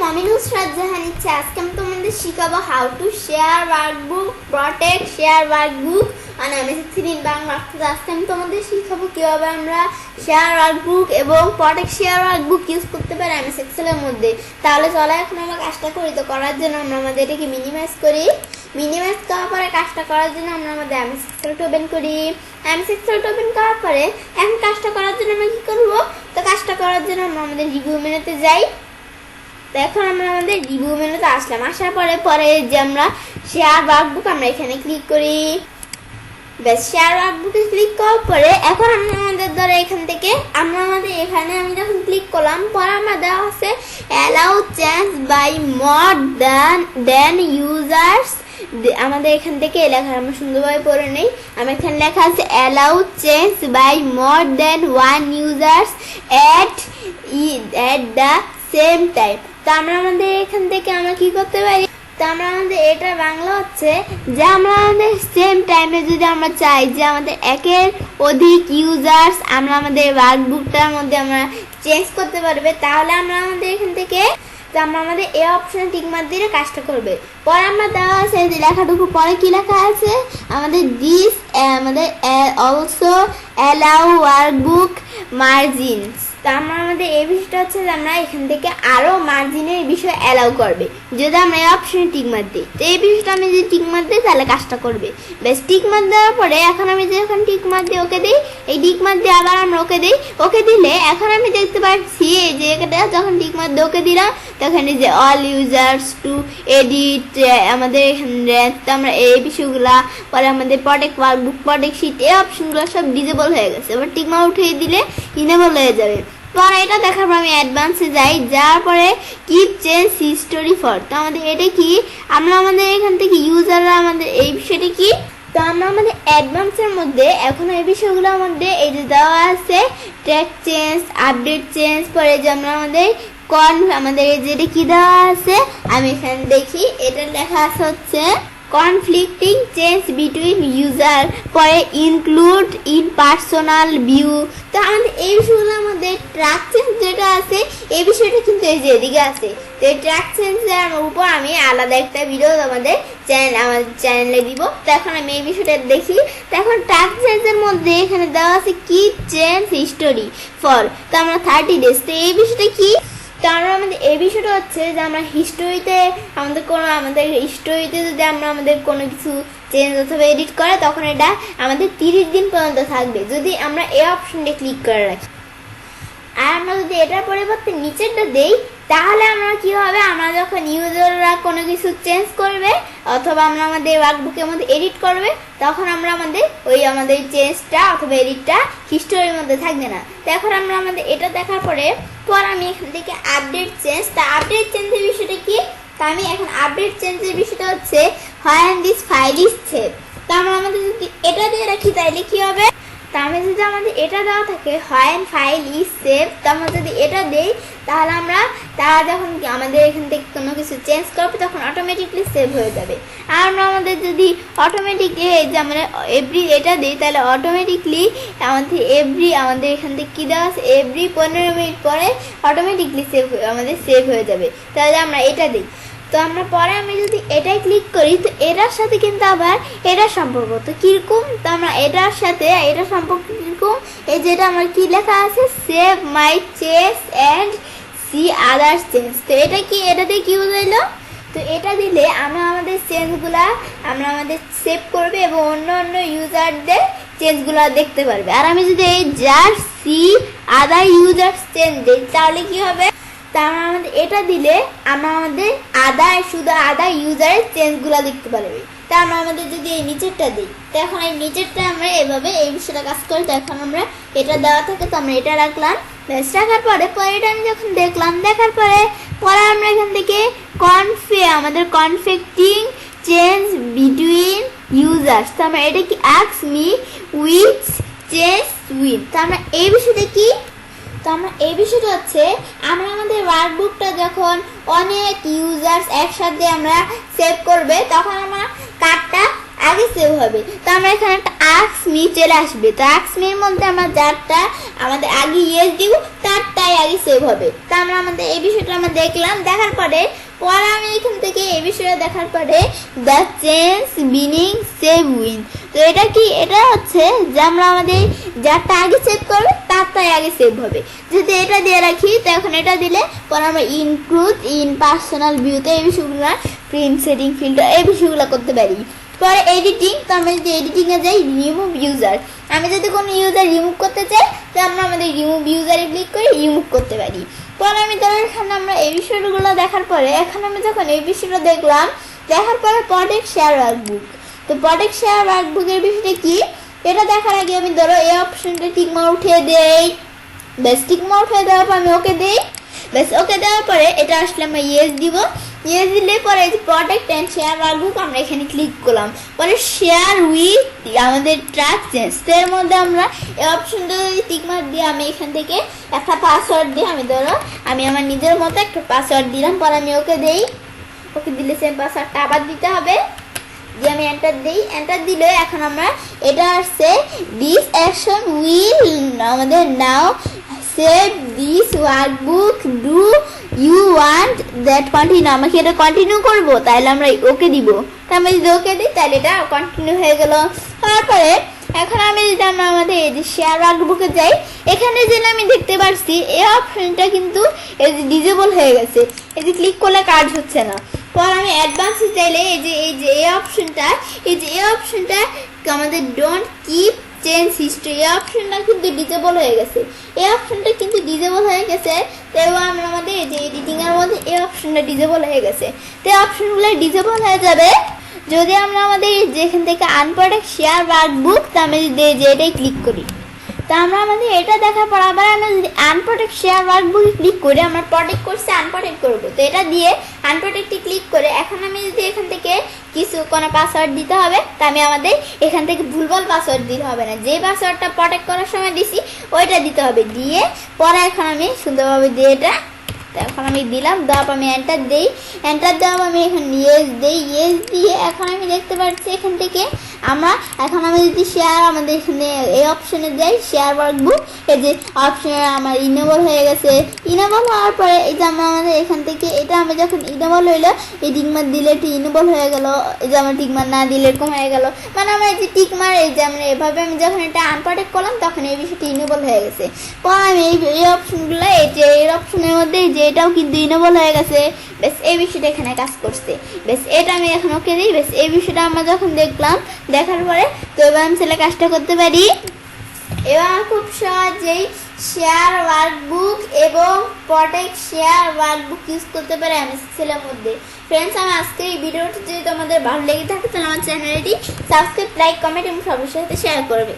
আমি নুসরাত জাহান ইচ্ছে। আজকে আমি তোমাদের শিখাবো how to share workbook, protect share workbook আর MS3 ইন বাংলা। আজকে আমি তোমাদের শিখাবো কিভাবে আমরা শেয়ার ওয়ার্কবুক এবং প্রটেক্ট শেয়ার ওয়ার্কবুক ইউজ করতে পারি MS এক্সেল এর মধ্যে। তাহলে চলো এখন আমরা কাজটা করি। তো করার জন্য আমরা আমাদের এটাকে মিনিমাইজ করি। মিনিমাইজ করার পরে কাজটা করার জন্য আমরা আমাদের MS এক্সেলটা ওপেন করি। MS এক্সেলটা ওপেন করার পরে এখন কাজটা করার জন্য আমরা কি করব? তো কাজটা করার জন্য আমরা আমাদের রিভিউ মেনুতে যাই। তো এখন আমরা আমাদের রিভিউ মেনুতে আসলাম। আসার পরে যে আমরা শেয়ার ওয়ার্কবুক আমরা এখানে ক্লিক করি। বেশ, শেয়ার ওয়ার্কবুকে ক্লিক করার পরে এখন আমরা আমাদের দ্বারা এখান থেকে আমরা আমাদের এখানে আমি যখন ক্লিক করলাম পরে আমার দেওয়া আছে allow change by more than users. আমাদের এখান থেকে লেখা আমরা সুন্দরভাবে পড়ে নেই। আমার এখানে লেখা আছে allow change by more than one users at the same time. তো আমরা আমাদের এখান থেকে আমরা কি করতে পারি? তো আমরা আমাদের এটা বাংলা হচ্ছে যে আমরা আমাদের সেম টাইমে যদি আমরা চাই যে আমাদের একের অধিক ইউজার্স আমরা আমাদের ওয়ার্কবুকটার মধ্যে আমরা চেঞ্জ করতে পারবে, তাহলে আমরা আমাদের এখান থেকে তো আমরা আমাদের এই অপশনে টিক মার্ক দিয়ে কাজটা করবে। পরে আমরা দেওয়া আছে যে লেখাটুকু পরে কি লেখা আছে আমাদের দিস আমাদের অলসো অ্যালাউ ওয়ার্কবুক মার্জিনস। তো আমরা আমাদের এই বিষয়টা হচ্ছে যে আমরা এখান থেকে আরো মার্জিনের বিষয় অ্যালাউ করবে যদি আমরা এই অপশনে টিক মার্ক দিই। তো এই বিষয়টা আমি যদি টিক মার্ক দিই তাহলে কাজটা করবে। বেশ, টিক মার্ক দেওয়ার পরে এখন আমি যে এখন টিক মার্ক দিয়ে ওকে দিই, এই টিক মার্ক দিয়ে আবার আমরা ওকে দিই। ওকে দিলে এখন আমি দেখতে পাচ্ছি যে এটা যখন টিক মার্ক দিয়ে ওকে দিলাম তখন যে অল ইউজার্স টু এডিট আমাদের এখানে তো আমরা এই বিষয়গুলা পরে আমাদের প্রটেক্ট ওয়ার্কবুক, প্রটেক্ট শিট এই অপশনগুলো সব ডিজেবল হয়ে গেছে। এবার টিক মার্ক উঠিয়ে দিলে ইনেবল হয়ে যাবে। পরে এটা দেখার পর আমি অ্যাডভান্সে যাই, যাওয়ার পরে কিপ চেঞ্জ হিস্টোরি ফর। তো আমাদের এটা কি আমরা আমাদের এখান থেকে ইউজাররা আমাদের এই বিষয়টা কি তো আমরা আমাদের অ্যাডভান্সের মধ্যে এখন এই বিষয়গুলোর মধ্যে এই যে দেওয়া আছে ট্র্যাক চেঞ্জ, আপডেট চেঞ্জ, পরে যে আমরা আমাদের আমাদের যেটা কি দেওয়া আছে আমি এখানে দেখি এটা লেখা আছে হচ্ছে কনফ্লিক্টিং চেঞ্জ বিটুইন ইউজার, পরে ইনক্লুড ইন পার্সোনাল ভিউ। তো আমাদের এই বিষয়গুলোর মধ্যে ট্র্যাক চেঞ্জ যেটা আছে এই বিষয়টা কিন্তু এই যে এদিকে আছে। তো এই ট্র্যাক চেঞ্জের উপর আমি আলাদা একটা ভিডিও আমাদের চ্যানেলে দিব। তো এখন আমি এই বিষয়টা দেখি। তো এখন ট্র্যাক চেঞ্জের মধ্যে এখানে দেওয়া আছে কিপ চেঞ্জ হিস্টোরি ফর। তো আমরা 30 days। তো এই বিষয়টা কি? তো আমরা আমাদের এই বিষয়টা হচ্ছে যে আমরা হিস্টোরিতে আমাদের হিস্টোরিতে যদি আমরা আমাদের কোনো কিছু চেঞ্জ অথবা এডিট করে তখন এটা আমাদের 30 দিন পর্যন্ত থাকবে যদি আমরা এই অপশনটা ক্লিক করে রাখি। আর আমরা যদি এটার পরিবর্তে নিচেরটা দেই তাহলে আমরা কি হবে, আমরা যখন ইউজাররা কোনো কিছু চেঞ্জ করবে অথবা আমরা আমাদের ওয়ার্কবুকের মধ্যে এডিট করবে তখন আমরা আমাদের চেঞ্জটা অথবা এডিটটা হিস্টোরির মধ্যে থাকবে না। তো এখন আমরা আমাদের এটা দেখার পরে আমি এখান থেকে আপডেট চেঞ্জ। তা আপডেট চেঞ্জের বিষয়টা কি? তা আমি এখন আপডেট চেঞ্জের বিষয়টা হচ্ছে when this file is save. তো আমরা আমাদের যদি এটা দিয়ে রাখি তাইলে কি হবে? তা আমি যদি আমাদের এটা দেওয়া থাকে হোয়েন ফাইল ইজ সেভ, তো আমরা যদি এটা দেই তাহলে তারা যখন আমাদের এখান থেকে কোনো কিছু চেঞ্জ করবে তখন অটোমেটিকলি সেভ হয়ে যাবে। আর আমরা আমাদের যদি অটোমেটিকলি যে আমরা এভরি এটা দিই তাহলে অটোমেটিকলি আমাদের এখান থেকে কী দেওয়া আছে এভরি 15 মিনিট পরে অটোমেটিকলি সেভ হয়ে যাবে। তাহলে আমরা এটা দিই। তো আমরা পরে আমি যদি এটাই ক্লিক করি তো এটার সাথে কিন্তু আবার এটার সম্পর্ক তো কীরকম? তো আমরা এটার সাথে এটার সম্পর্ক কীরকম এই যেটা আমার কি লেখা আছে save my change and see others change. তো এটা কি এটাতে কি বুঝাইলো? তো এটা দিলে আমরা আমাদের চেঞ্জগুলা আমরা আমাদের সেভ করবে এবং অন্য ইউজারদের চেঞ্জগুলো দেখতে পারবে। আর আমি যদি এই জার সি আদার ইউজার্স চেঞ্জ দিই তাহলে কি হবে? তা আমাদের এটা দিলে আমরা আমাদের শুধু আদার ইউজারের চেঞ্জগুলো দেখতে পারবে। তা আমরা আমাদের যদি এই নিচেরটা দিই তো এখন এই নিচেরটা আমরা এভাবে এই বিষয়টা কাজ করি। তো এখন আমরা এটা দেওয়া থাকে তো আমরা এটা রাখলাম। বেশ, রাখার পরে এটা আমি যখন দেখার পরে আমরা এখান থেকে আমাদের কনফ্লিক্টিং চেঞ্জ বিটুইন ইউজার্স। তো আমরা এটা কি ask me which change with. তো আমরা এই বিষয়টা কি? তো আমরা এই বিষয়টা হচ্ছে আমরা আমাদের ওয়ার্কবুকটা যখন অনেক ইউজার্স একসাথে আমরা সেভ করবে তখন আমরা কার্ডটা আগে সেভ হবে। তো আমরা এখানে একটা আস্ক মি চলে আসবে। তো আস্ক মির মধ্যে আমরা যারটা আমাদের আগে ইয়েস দিব তারটাই আগে সেভ হবে। তো আমরা আমাদের এই বিষয়টা আমরা দেখলাম, দেখার পরে আমি এখান থেকে এই বিষয়ে দেখার পরে the change meaning save win. তো এটা কি, এটা হচ্ছে যে আমরা আমাদের যারটা আগে সেভ করবে তারটাই আগে সেভ হবে। যদি এটা দিয়ে রাখি তো এখন এটা দিলে পরে আমরা ইনক্লুড ইন পার্সোনাল ভিউতে এই বিষয়গুলো, প্রিন্ট সেটিং ফিল্টার এই বিষয়গুলো করতে পারি। পরে এডিটিং, তো আমরা যদি এডিটিংয়ে যাই রিমুভ ইউজার, আমি যদি কোনো ইউজার রিমুভ করতে চাই তো আমরা আমাদের রিমুভ ইউজারে ক্লিক করে রিমুভ করতে পারি। পরে আমি ধরো এখানে আমরা এই বিষয়গুলো দেখার পরে এখন আমি যখন এই বিষয়টা দেখলাম, দেখার পরে প্রোটেক্ট শেয়ার ওয়ার্কবুক। তো প্রোটেক্ট শেয়ার ওয়ার্কবুকের বিষয়টা কি, এটা দেখার আগে আমি ধরো এই অপশনটা টিকমার্ক উঠিয়ে দেই। বেশ টিকমার্ক উঠিয়ে দেওয়ার পর আমি ওকে দিই। বেশ ওকে দেওয়ার পরে এটা আসলে আমরা ইয়েস দিব। ইয়েস দিলে পরে এই যে প্রোটেক্ট অ্যান্ড শেয়ার ওয়ার্কবুক আমরা এখানে ক্লিক করলাম। পরে শেয়ার উইথ আমাদের ট্র্যাক চেঞ্জ, তো এর মধ্যে আমরা এই অপশনটা যদি টিকমার্ক দিয়ে আমি এখান থেকে একটা পাসওয়ার্ড দিই, আমি ধরো আমি আমার নিজের মতো একটা পাসওয়ার্ড দিলাম। পরে আমি ওকে দেই। ওকে দিলে সেম পাসওয়ার্ডটা আবার দিতে হবে, যে আমি এন্টার দিই। এন্টার দিলে এখন আমরা এটা আসছে দিস অ্যাকশন উইল আমাদের now save this workbook, do you want that continue, আমাকে এটা কন্টিনিউ করবো, তাহলে আমরা ওকে দিব। তো আমি যদি ওকে দিই তাহলে এটা কন্টিনিউ হয়ে গেল। তারপরে এখন আমি যদি আমরা আমাদের এই যে শেয়ার ওয়ার্কবুকে যাই, এখানে যে আমি দেখতে পাচ্ছি এই অপশনটা কিন্তু এই যে ডিজেবল হয়ে গেছে, এই যে ক্লিক করলে কাজ হচ্ছে না। পর আমি অ্যাডভান্সে চাইলে এই অপশনটা আমাদের ডোন্ট কিপ চেঞ্জ হিস্ট্রি, এই অপশনটা কিন্তু ডিজেবল হয়ে গেছে। এই অপশনটা কিন্তু ডিজেবল হয়ে গেছে। তো আমরা আমাদের এই যে এডিটিংয়ের মধ্যে এই অপশনটা ডিজেবল হয়ে গেছে। তো এই অপশনগুলো ডিজেবল হয়ে যাবে যদি আমরা আমাদের যেখান থেকে আনপ্রোটেক্ট শেয়ার ওয়ার্কবুক, তো আমি যদি এটাই ক্লিক করি। তো আমরা আমাদের এটা দেখার পর আবার আমরা যদি আনপ্রোটেক্ট শেয়ার ওয়ার্কবুকে ক্লিক করে আমরা প্রোটেক্ট করছি আনপ্রোটেক্ট করবো, তো এটা দিয়ে আনপ্রোটেক্টে ক্লিক করে এখন আমি যদি এখান থেকে কিছু কোনো পাসওয়ার্ড দিতে হবে, তা আমি আমাদের এখান থেকে ভুলভাল পাসওয়ার্ড দিতে হবে না, যে পাসওয়ার্ডটা প্রোটেক্ট করার সময় দিছি ওইটা দিতে হবে। দিয়ে পরে এখন আমি সুন্দরভাবে দিয়ে এটা এখন আমি দিলাম, দেওয়ার আমি এন্টার দিই। এন্টার দেওয়ার আমি এখন ইয়েস দিই। ইয়েস দিয়ে এখন আমি দেখতে পাচ্ছি এখান থেকে আমরা এখন আমি যদি শেয়ার আমাদের এখানে এই অপশনে যাই শেয়ার ওয়ার্কবুক, এই যে অপশনে আমার ইনেবল হয়ে গেছে। ইনেবল হওয়ার পরে এই যে আমরা আমাদের এখান থেকে এটা আমি যখন ইনেবল হইলো এই টিকমার দিলে এটি ইনেবল হয়ে গেল, এই যে আমার টিকমার না দিলে এরকম হয়ে গেল। মানে আমার এই যে টিকমার এই যে আমরা এভাবে আমি যখন এটা আনপ্রোটেক্ট করলাম তখন এই বিষয়টি ইনেবল হয়ে গেছে। পর আমি এই অপশনগুলো এই যে এই অপশনের মধ্যে যে এটাও কিন্তু ইনেবল হয়ে গেছে। বেশ এই বিষয়টা এখানে কাজ করছে। বেশ এটা আমি এখন ওকে দিই। বেশ এই বিষয়টা আমরা যখন দেখলাম, দেখার পরে তো এবার আমি ছেলে কাজটা করতে পারি। এবার খুব সহজেই শেয়ার ওয়ার্কবুক এবং প্রোটেক্ট শেয়ার ওয়ার্কবুক ইউজ করতে পারে আমি ছেলের মধ্যে। ফ্রেন্ডস, আমি আজকে এই ভিডিওটি যদি তোমাদের ভালো লেগে থাকে তাহলে আমার চ্যানেলটি সাবস্ক্রাইব, লাইক, কমেন্ট এবং সবার সাথে শেয়ার করবে।